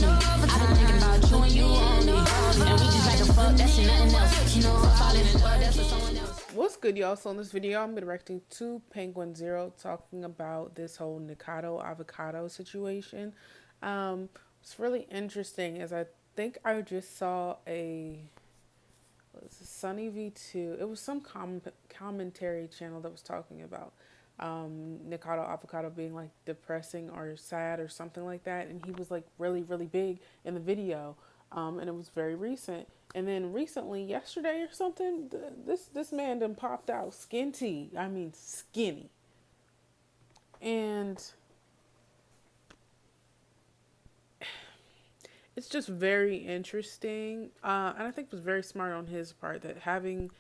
passion. I've been thinking about you and you only. And we just like a fuck, that's nothing else. You know, I'm falling in love, that's for someone else. What's good, y'all? So in this video, I'm directing to Penguin Zero, talking about this whole Nikado Avocado situation. It's really interesting, as I think I just saw Sunny V2. It was some commentary channel that was talking about Nikado Avocado being like depressing or sad or something like that, and he was like really big in the video, and it was very recent. And then recently, yesterday or something, this man done popped out skinty. I mean skinny, and it's just very interesting, and I think it was very smart on his part that having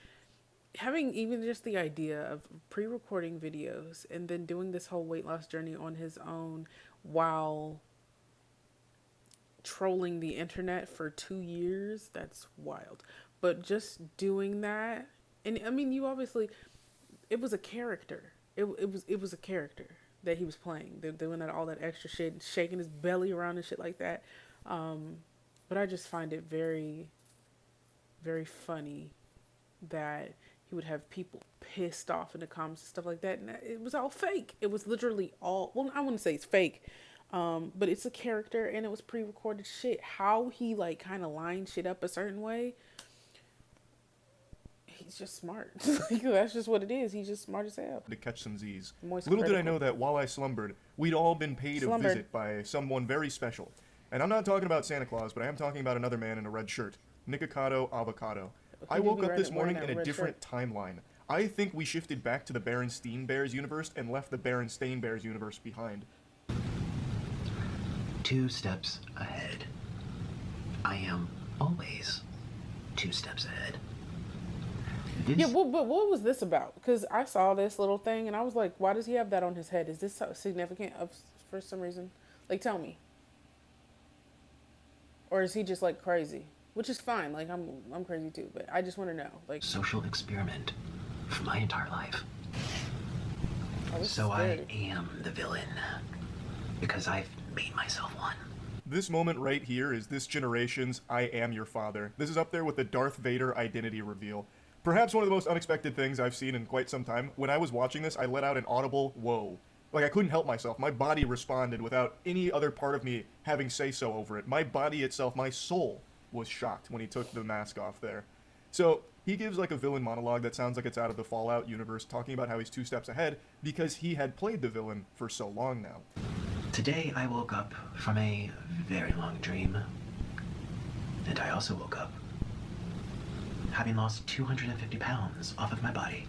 even just the idea of pre-recording videos and then doing this whole weight loss journey on his own while trolling the internet for 2 years, that's wild. But just doing that, and I mean, you obviously, it was a character. It was a character that he was playing. They're doing all that extra shit, shaking his belly around and shit like that. But I just find it very funny that he would have people pissed off in the comments and stuff like that. And it was all fake. It was literally all, well, I wouldn't say it's fake, but it's a character and it was pre-recorded shit. How he like kind of lined shit up a certain way, he's just smart. That's just what it is. He's just smart as hell. To catch some Z's. Little did I know that while I slumbered, we'd all been paid a visit by someone very special. And I'm not talking about Santa Claus, but I am talking about another man in a red shirt. Nikado Avocado. I woke up this morning in a different timeline. I think we shifted back to the Berenstain Bears universe and left the Berenstain Bears universe behind. 2 steps ahead. I am always 2 steps ahead. Yeah, but what was this about? Because I saw this little thing and I was like, why does he have that on his head? Is this significant for some reason? Like, tell me. Or is he just like crazy? Which is fine. Like, I'm crazy too, but I just want to know. Like, social experiment for my entire life. Oh, so I am the villain because I've made myself one. This moment right here is this generation's I am your father. This is up there with the Darth Vader identity reveal. Perhaps one of the most unexpected things I've seen in quite some time. When I was watching this, I let out an audible whoa. Like, I couldn't help myself. My body responded without any other part of me having say-so over it. My body itself, my soul, was shocked when he took the mask off there. So, he gives like a villain monologue that sounds like it's out of the Fallout universe, talking about how he's 2 steps ahead because he had played the villain for so long now. Today I woke up from a very long dream. And I also woke up having lost 250 pounds off of my body.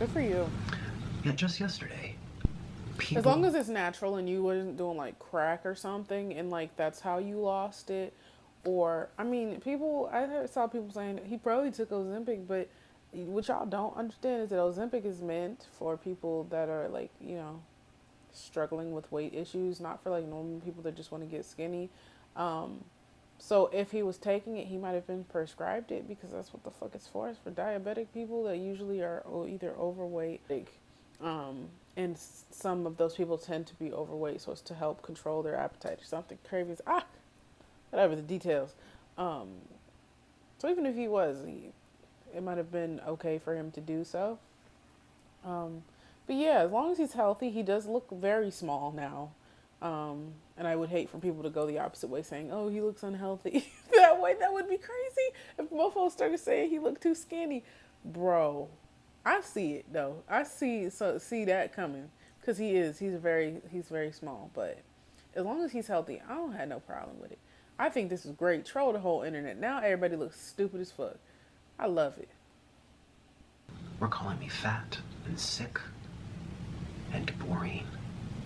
good for you. Yet just yesterday, as long as it's natural and you wasn't doing like crack or something and like that's how you lost it. Or, I mean, I saw people saying that he probably took Ozempic, but what y'all don't understand is that Ozempic is meant for people that are like, you know, struggling with weight issues, not for like normal people that just want to get skinny. So if he was taking it, he might have been prescribed it because that's what the fuck it's for. It's for diabetic people that usually are either overweight, and some of those people tend to be overweight, so it's to help control their appetite or something. Cravings, whatever the details. So even if he was, it might have been okay for him to do so. But yeah, as long as he's healthy, he does look very small now. And I would hate for people to go the opposite way, saying, oh, he looks unhealthy. That way, that would be crazy. If mofos started saying he looked too skinny. Bro, I see it, though. I see that coming. Because he's very small. But as long as he's healthy, I don't have no problem with it. I think this is great. Troll the whole internet. Now everybody looks stupid as fuck. I love it. We're calling me fat and sick and boring.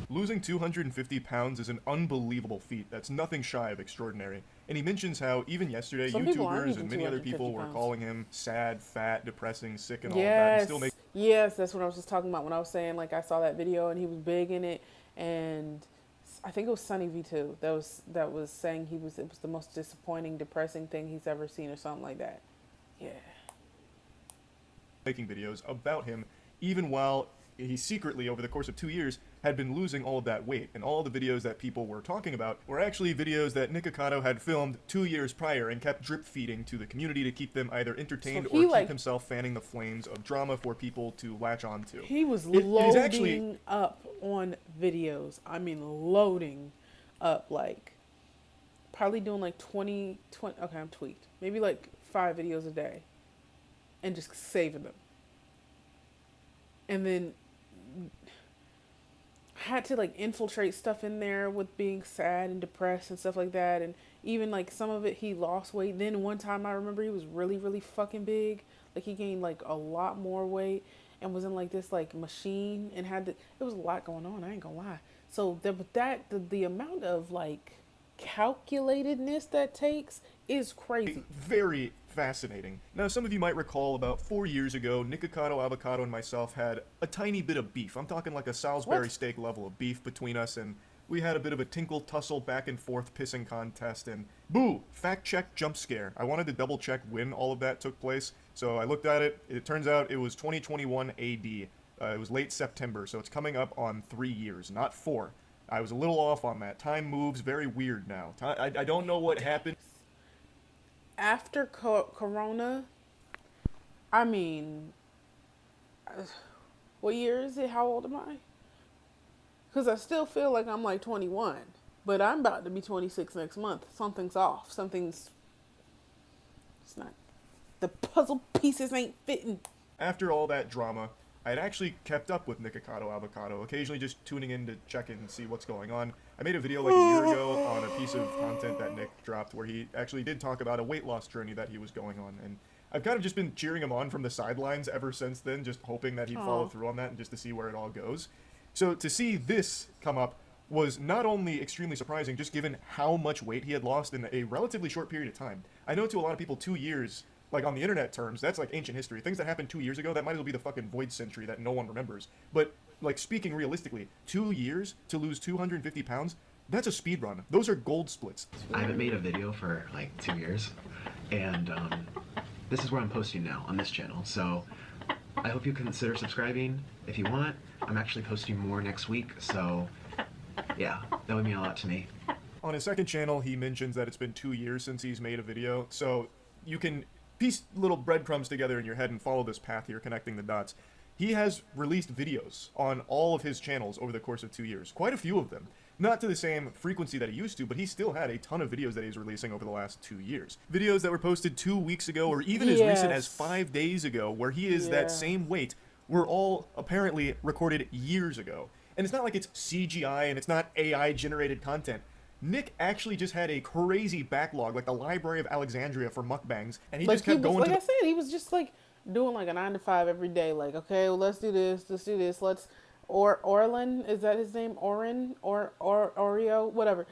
Losing 250 pounds is an unbelievable feat that's nothing shy of extraordinary. And he mentions how even yesterday, YouTubers and many other people were calling him sad, fat, depressing, sick, and all of that. And yes, that's what I was just talking about when I was saying, like, I saw that video and he was big in it, and I think it was Sunny V2 that was saying it was the most disappointing, depressing thing he's ever seen or something like that. Yeah. Making videos about him, even while he secretly, over the course of 2 years, had been losing all of that weight. And all the videos that people were talking about were actually videos that Nikado had filmed 2 years prior and kept drip feeding to the community to keep them either entertained or keep himself fanning the flames of drama for people to latch on to. He was loading up on videos. I mean, loading up, like, probably doing like 20, okay, I'm tweaked. Maybe like 5 videos a day. And just saving them. And then had to like infiltrate stuff in there with being sad and depressed and stuff like that. And even like some of it, he lost weight. Then one time I remember he was really, really fucking big. Like he gained like a lot more weight and was in like this like machine and it was a lot going on. I ain't gonna lie. So the amount of like calculatedness that takes is crazy. Very fascinating. Now, some of you might recall about 4 years ago, Nikado, Avocado, and myself had a tiny bit of beef. I'm talking like a Salisbury steak level of beef between us, and we had a bit of a tinkle tussle back and forth pissing contest, and boo, fact check jump scare. I wanted to double check when all of that took place, so I looked at it. It turns out it was 2021 AD. It was late September, so it's coming up on 3 years, not 4. I was a little off on that. Time moves very weird now. I don't know what happened. After Corona, I mean, what year is it? How old am I? Because I still feel like I'm like 21, but I'm about to be 26 next month. Something's off. It's not, the puzzle pieces ain't fitting. After all that drama, I had actually kept up with Nikado Avocado, occasionally just tuning in to check in and see what's going on. I made a video like a year ago on a piece of content that Nick dropped where he actually did talk about a weight loss journey that he was going on. And I've kind of just been cheering him on from the sidelines ever since then, just hoping that he'd follow through on that and just to see where it all goes. So to see this come up was not only extremely surprising, just given how much weight he had lost in a relatively short period of time. I know to a lot of people 2 years, like on the internet terms, that's like ancient history. Things that happened 2 years ago, that might as well be the fucking void century that no one remembers. But like speaking realistically, 2 years to lose 250 pounds, that's a speed run. Those are gold splits. I haven't made a video for like 2 years, and this is where I'm posting now on this channel. So I hope you consider subscribing if you want. I'm actually posting more next week, so yeah, that would mean a lot to me. On his second channel, he mentions that it's been 2 years since he's made a video, so you can piece little breadcrumbs together in your head and follow this path here, connecting the dots. He has released videos on all of his channels over the course of 2 years, quite a few of them. Not to the same frequency that he used to, but he still had a ton of videos that he's releasing over the last 2 years. Videos that were posted 2 weeks ago, or even as recent as 5 days ago, where he is that same weight, were all apparently recorded years ago. And it's not like it's CGI and it's not AI-generated content. Nick actually just had a crazy backlog, like the Library of Alexandria for mukbangs, and he just kept going like I said, he was just like doing like a 9 to 5 every day. Like, okay, well, let's do this, Orlin, is that his name? Oreo, whatever.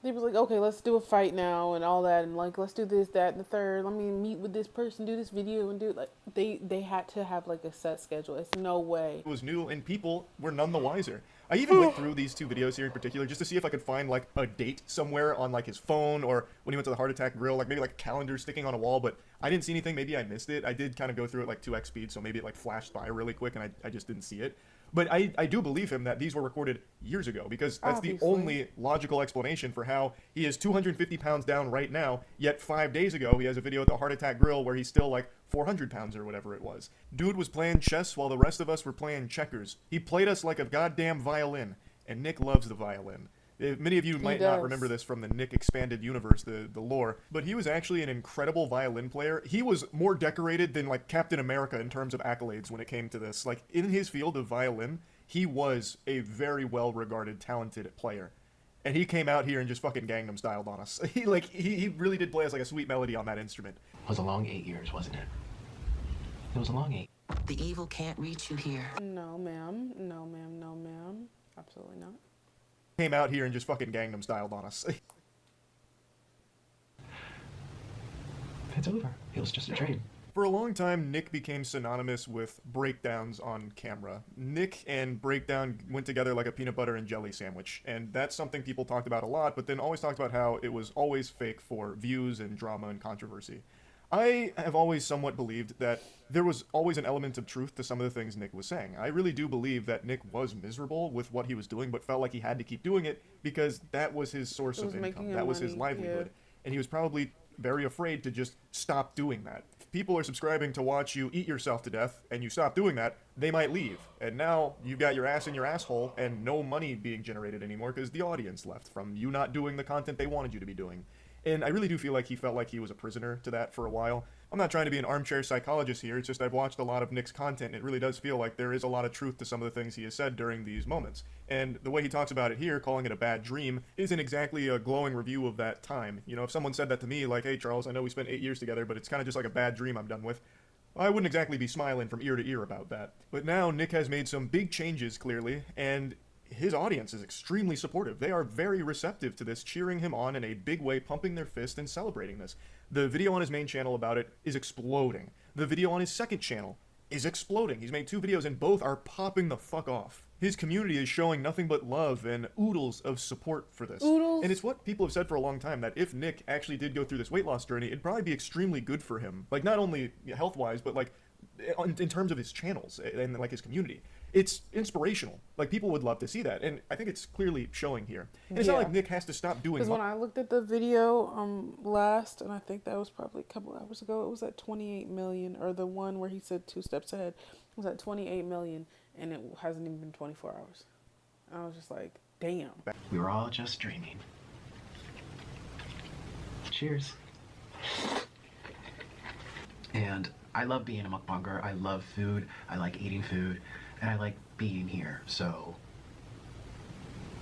He was like, okay, let's do a fight now and all that, and like, let's do this, that, and the third. Let me meet with this person, do this video, and do like they had to have like a set schedule. It's no way. It was new, and people were none the wiser. I even went through these 2 videos here in particular just to see if I could find like a date somewhere on like his phone or when he went to the Heart Attack Grill, like maybe like a calendar sticking on a wall, but I didn't see anything. Maybe I missed it. I did kind of go through it like 2x speed, so maybe it like flashed by really quick and I just didn't see it. But I do believe him that these were recorded years ago, because that's the only logical explanation for how he is 250 pounds down right now, yet 5 days ago he has a video at the Heart Attack Grill where he's still like 400 pounds or whatever it was. Dude was playing chess while the rest of us were playing checkers. He played us like a goddamn violin, and Nick loves the violin. Many of you might not remember this from the Nick Expanded Universe, the lore, but he was actually an incredible violin player. He was more decorated than, like, Captain America in terms of accolades when it came to this. Like, in his field of violin, he was a very well-regarded, talented player. And he came out here and just fucking Gangnam styled on us. He really did play us like a sweet melody on that instrument. It was a long 8 years, wasn't it? It was a long 8. The evil can't reach you here. No, ma'am. No, ma'am. No, ma'am. Absolutely not. Came out here and just fucking Gangnam styled on us. It's over. It was just a dream. For a long time, Nick became synonymous with breakdowns on camera. Nick and breakdown went together like a peanut butter and jelly sandwich, and that's something people talked about a lot, but then always talked about how it was always fake for views and drama and controversy. I have always somewhat believed that there was always an element of truth to some of the things Nick was saying. I really do believe that Nick was miserable with what he was doing, but felt like he had to keep doing it because that was his source It was of making income. him That was his money, livelihood. yeah. And he was probably very afraid to just stop doing that. If people are subscribing to watch you eat yourself to death and you stop doing that, they might leave. And now you've got your ass in your asshole and no money being generated anymore because the audience left from you not doing the content they wanted you to be doing. And I really do feel like he felt like he was a prisoner to that for a while. I'm not trying to be an armchair psychologist here, it's just I've watched a lot of Nick's content, and it really does feel like there is a lot of truth to some of the things he has said during these moments. And the way he talks about it here, calling it a bad dream, isn't exactly a glowing review of that time. You know, if someone said that to me, like, hey Charles, I know we spent 8 years together, but it's kind of just like a bad dream I'm done with, I wouldn't exactly be smiling from ear to ear about that. But now Nick has made some big changes, clearly, and his audience is extremely supportive. They are very receptive to this, cheering him on in a big way, pumping their fist and celebrating this. The video on his main channel about it is exploding. The video on his second channel is exploding. He's made 2 videos and both are popping the fuck off. His community is showing nothing but love and oodles of support for this. Oodles? And it's what people have said for a long time, that if Nick actually did go through this weight loss journey, it'd probably be extremely good for him. Like, not only health-wise, but like in terms of his channels and like his community. It's inspirational. Like, people would love to see that, and I think it's clearly showing here. And it's not Yeah. like Nick has to stop doing. Because when I looked at the video last, and I think that was probably a couple hours ago, it was at 28 million, or the one where he said 2 steps ahead was at 28 million, and it hasn't even been 24 hours. I was just like, damn. We were all just dreaming. Cheers. And I love being a mukbanger. I love food. I like eating food. And I like being here. So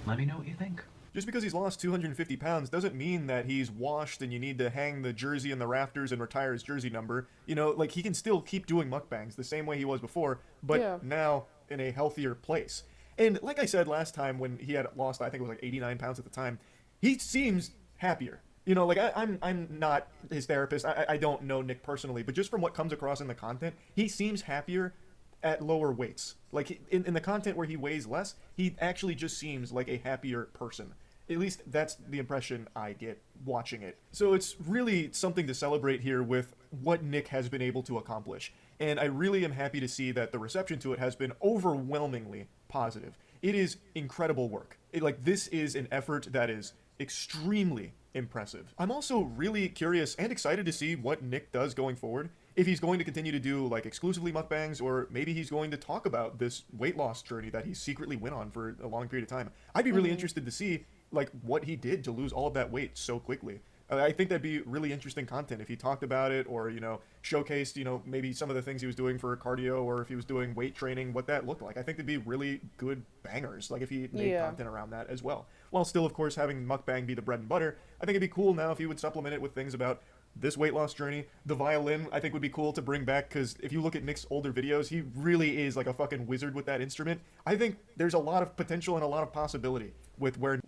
let me know what you think. Just because he's lost 250 pounds doesn't mean that he's washed and you need to hang the jersey in the rafters and retire his jersey number. You know, like, he can still keep doing mukbangs the same way he was before, but Yeah. now in a healthier place. And like I said last time when he had lost, I think it was like 89 pounds at the time, he seems happier. You know, like, I'm not his therapist. I don't know Nick personally, but just from what comes across in the content, he seems happier at lower weights. Like, in the content where he weighs less, he actually just seems like a happier person. At least that's the impression I get watching it. So it's really something to celebrate here with what Nick has been able to accomplish. And I really am happy to see that the reception to it has been overwhelmingly positive. It is incredible work. This is an effort that is extremely impressive. I'm also really curious and excited to see what Nick does going forward. If he's going to continue to do like exclusively mukbangs, or maybe he's going to talk about this weight loss journey that he secretly went on for a long period of time. I'd be really interested to see like what he did to lose all of that weight so quickly. I think that'd be really interesting content if he talked about it, or, you know, showcased, you know, maybe some of the things he was doing for cardio, or if he was doing weight training, what that looked like. I think it'd be really good bangers, like if he made content around that as well. While still, of course, having mukbang be the bread and butter, I think it'd be cool now if he would supplement it with things about this weight loss journey. The violin, I think, would be cool to bring back, because if you look at Nick's older videos, he really is like a fucking wizard with that instrument. I think there's a lot of potential and a lot of possibility with where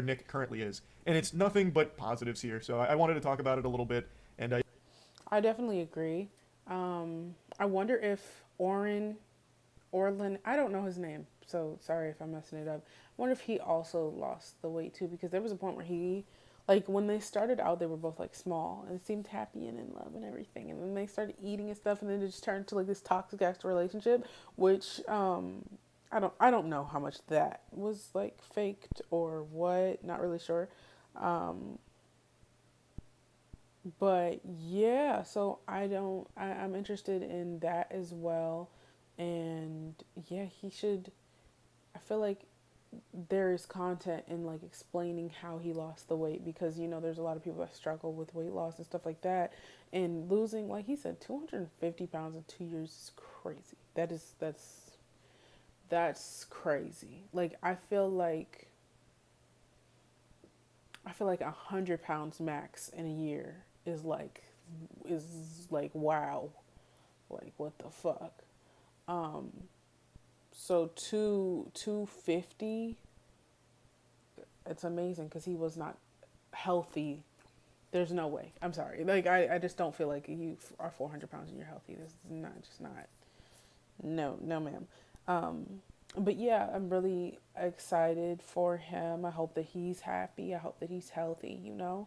Nick currently is. And it's nothing but positives here. So I wanted to talk about it a little bit. And I definitely agree. I wonder if Orlin, I don't know his name, so sorry if I'm messing it up. I wonder if he also lost the weight too, because there was a point where he, like, when they started out, they were both like small and seemed happy and in love and everything. And then they started eating and stuff, and then it just turned to like this toxic ass relationship, which I don't know how much that was like faked or what, not really sure. But yeah, so I'm interested in that as well. And yeah, I feel like there is content in like explaining how he lost the weight, because, you know, there's a lot of people that struggle with weight loss and stuff like that, and losing, like he said, 250 pounds in 2 years is crazy. That's crazy. Like, I feel like 100 pounds max in a year is like wow, like what the fuck. So 250, it's amazing, because he was not healthy. There's no way. I'm sorry. Like, I just don't feel like you are 400 pounds and you're healthy. This is not. No, ma'am. But yeah, I'm really excited for him. I hope that he's happy. I hope that he's healthy, you know.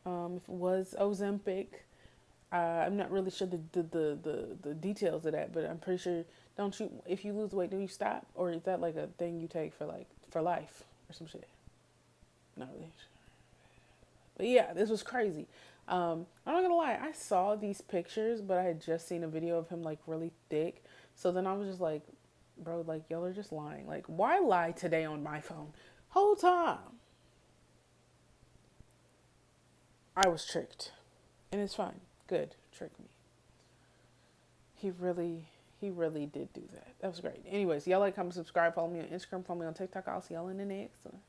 If it was Ozempic, I'm not really sure the details of that, but I'm pretty sure, don't you, if you lose weight, do you stop? Or is that like a thing you take for like, for life or some shit? Not really sure. But yeah, this was crazy. I'm not gonna lie, I saw these pictures, but I had just seen a video of him like really thick. So then I was just like, bro, like y'all are just lying. Like, why lie today on my phone? Whole time. I was tricked. And it's fine. Good. Trick me. He really did do that. That was great. Anyways, y'all like, comment, subscribe, follow me on Instagram, follow me on TikTok. I'll see y'all in the next one.